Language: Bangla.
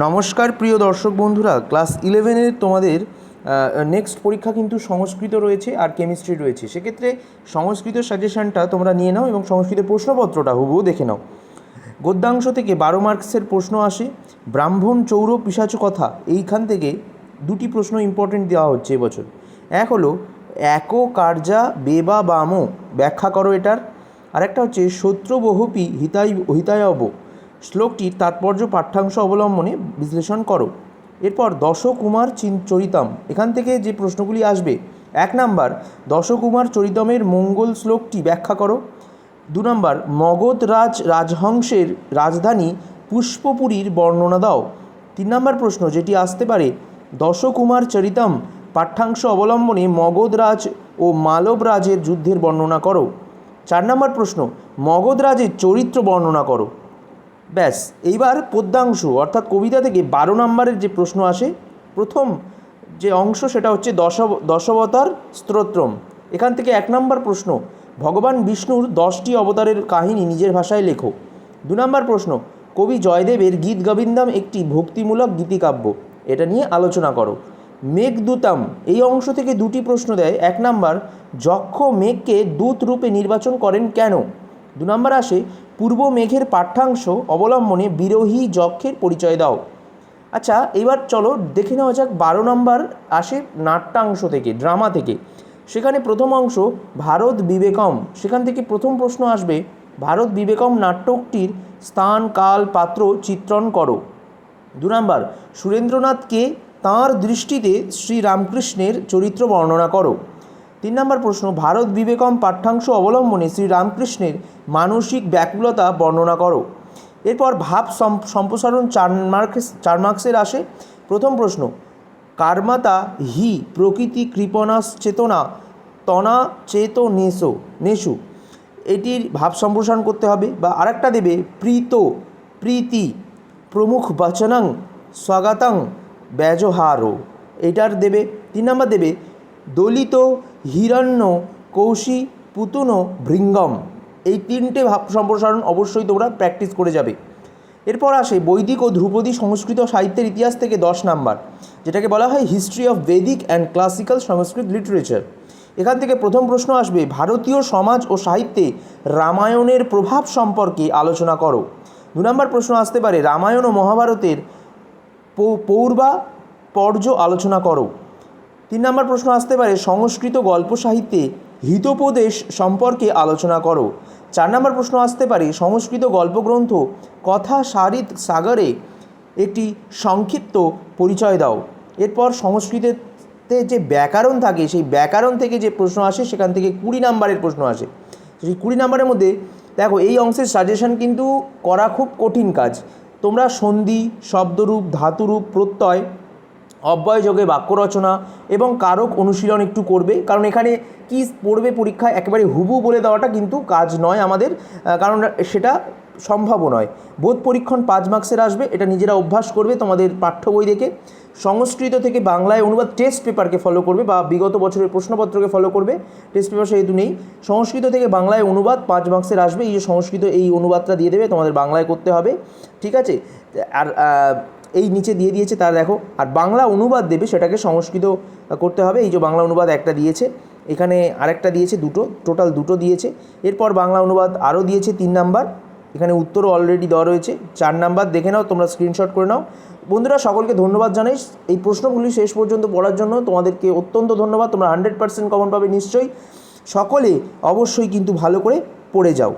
নমস্কার প্রিয় দর্শক বন্ধুরা, ক্লাস 11-এর তোমাদের নেক্সট পরীক্ষা কিন্তু সংস্কৃত রয়েছে আর কেমিস্ট্রি রয়েছে। সেক্ষেত্রে সংস্কৃত সাজেশনটা তোমরা নিয়ে নাও এবং সংস্কৃতের প্রশ্নপত্রটা হুবহু দেখে নাও। গদ্যাংশ থেকে 12 মার্কসের প্রশ্ন আসে। ব্রাহ্মণ চৌর পিশাচ কথা, এইখান থেকে দুটি প্রশ্ন ইম্পর্টেন্ট দেওয়া হচ্ছে এবছর। এক হলো একো কার্যা বেবা বাম, ব্যাখ্যা করো এটার। আরেকটা হচ্ছে শত্রু বহুপি হিতায়ব, শ্লোকটির তাৎপর্য পাঠ্যাংশ অবলম্বনে বিশ্লেষণ করো। এরপর দশকুমার চরিতম, এখান থেকে যে প্রশ্নগুলি আসবে: 1 নাম্বার দশকুমার চরিতমের মঙ্গল শ্লোকটি ব্যাখ্যা করো। 2 নাম্বার মগধ রাজহংসের রাজধানী পুষ্পপুরীর বর্ণনা দাও। 3 নাম্বার প্রশ্ন যেটি আসতে পারে: দশকুমার চরিতম পাঠ্যাংশ অবলম্বনে মগধরাজ ও মালবরাজের যুদ্ধের বর্ণনা করো। 4 নাম্বার প্রশ্ন মগধরাজের চরিত্র বর্ণনা করো। ব্যাস, এইবার পদ্যাংশ অর্থাৎ কবিতা থেকে 12 নম্বরের যে প্রশ্ন আসে, প্রথম যে অংশ সেটা হচ্ছে দশাবতার স্তোত্রম। এখান থেকে 1 নম্বর প্রশ্ন ভগবান বিষ্ণুর 10টি অবতারের কাহিনী নিজের ভাষায় লেখো। 2 নম্বর প্রশ্ন কবি জয়দেবের গীত গোবিন্দম একটি ভক্তিমূলক গীতিকাব্য, এটা নিয়ে আলোচনা করো। মেঘদূতম, এই অংশ থেকে দুটি প্রশ্ন দেয়। 1 নম্বর যক্ষ মেঘকে দূত রূপে নির্বাচন করেন কেন। 2 নম্বর আসে পূর্ব মেঘের পাঠ্যাংশ অবলম্বনে বিরোহী যক্ষের পরিচয় দাও। আচ্ছা, এবার চলো দেখে নেওয়া যাক 12 নম্বর আসে নাট্যাংশ থেকে, ড্রামা থেকে। সেখানে প্রথম অংশ ভারত বিবেকম, সেখান থেকে প্রথম প্রশ্ন আসবে ভারত বিবেকম নাটকটির স্থান কাল পাত্র চিত্রণ করো। 2 নম্বর সুরেন্দ্রনাথকে তাঁর দৃষ্টিতে শ্রীরামকৃষ্ণের চরিত্র বর্ণনা করো। 3 নম্বর প্রশ্ন ভারত বিবেকম পাঠ্যাংশ অবলম্বনে শ্রীরামকৃষ্ণের মানসিক ব্যাকুলতা বর্ণনা করো। এরপর ভাব সম্প্রসারণ 4 মার্কসের আসে। প্রথম প্রশ্ন কার্মাতা হি প্রকৃতি কৃপণাস চেতনা তনা চেত নেশু, এটির ভাব সম্প্রসারণ করতে হবে। বা আরেকটা দেবে প্রীতি প্রমুখ বচনং স্বাগতং ব্যজহারো, এটার দেবে। 3 নম্বর দেবে দলিত হিরণ্য কৌশি পুতুন ভৃঙ্গম, এই 3টে ভাব সম্প্রসারণ অবশ্যই তোমরা প্র্যাকটিস করে যাবে। এরপর আসে বৈদিক ও ধ্রুপদী সংস্কৃত সাহিত্যের ইতিহাস থেকে 10 নাম্বার, যেটাকে বলা হয় history of বেদিক and classical Sanskrit literature. এখান থেকে প্রথম প্রশ্ন আসবে ভারতীয় সমাজ ও সাহিত্যে রামায়ণের প্রভাব সম্পর্কে আলোচনা করো। 2 নম্বর প্রশ্ন আসতে পারে রামায়ণ ও মহাভারতের পৌর্বাপর্য আলোচনা করো। 3 নম্বর প্রশ্ন আসতে পারে সংস্কৃত গল্প সাহিত্যে হিতোপদেশ সম্পর্কে আলোচনা করো। 4 নম্বর প্রশ্ন আসতে পারে সংস্কৃত গল্পগ্রন্থ কথা সাগরে একটি সংক্ষিপ্ত পরিচয় দাও। এরপর সংস্কৃতেতে যে ব্যাকরণ থাকে সেই ব্যাকরণ থেকে যে প্রশ্ন আসে সেখান থেকে 20 নম্বরের প্রশ্ন আসে। সেই 20 নম্বরের মধ্যে দেখো এই অংশের সাজেশন কিন্তু করা খুব কঠিন কাজ। তোমরা সন্ধি, শব্দরূপ, ধাতুরূপ, প্রত্যয়, অব্যয়যোগে বাক্য রচনা এবং কারক অনুশীলন একটু করবে, কারণ এখানে কি পড়বে পরীক্ষায় একেবারে হুবহু বলে দেওয়াটা কিন্তু কাজ নয় আমাদের, কারণ সেটা সম্ভবও নয়। বোধ পরীক্ষণ 5 মার্কসের আসবে, এটা নিজেরা অভ্যাস করবে তোমাদের পাঠ্য বই দেখে। সংস্কৃত থেকে বাংলায় অনুবাদ টেস্ট পেপারকে ফলো করবে বা বিগত বছরের প্রশ্নপত্রকে ফলো করবে, টেস্ট পেপার সেহেতু নেই। সংস্কৃত থেকে বাংলায় অনুবাদ 5 মার্কসের আসবে, এই যে সংস্কৃত এই অনুবাদটা দিয়ে দেবে, তোমাদের বাংলায় করতে হবে, ঠিক আছে। আর এই নিচে দিয়ে দিয়েছে তা দেখো। আর বাংলা অনুবাদ দেবে, সেটাকে সংস্কৃত করতে হবে। এই যে বাংলা অনুবাদ একটা দিয়েছে, এখানে আরেকটা দিয়েছে, টোটাল দুটো দিয়েছে। এরপর বাংলা অনুবাদ আরও দিয়েছে 3 নাম্বার, এখানে উত্তরও অলরেডি দেওয়া রয়েছে। 4 নাম্বার দেখে নাও, তোমরা স্ক্রিনশট করে নাও। বন্ধুরা সকলকে ধন্যবাদ জানাই এই প্রশ্নগুলি শেষ পর্যন্ত পড়ার জন্য, তোমাদেরকে অত্যন্ত ধন্যবাদ। তোমরা 100% কমন পাবে নিশ্চয়ই। সকলে অবশ্যই কিন্তু ভালো করে পড়ে যাও।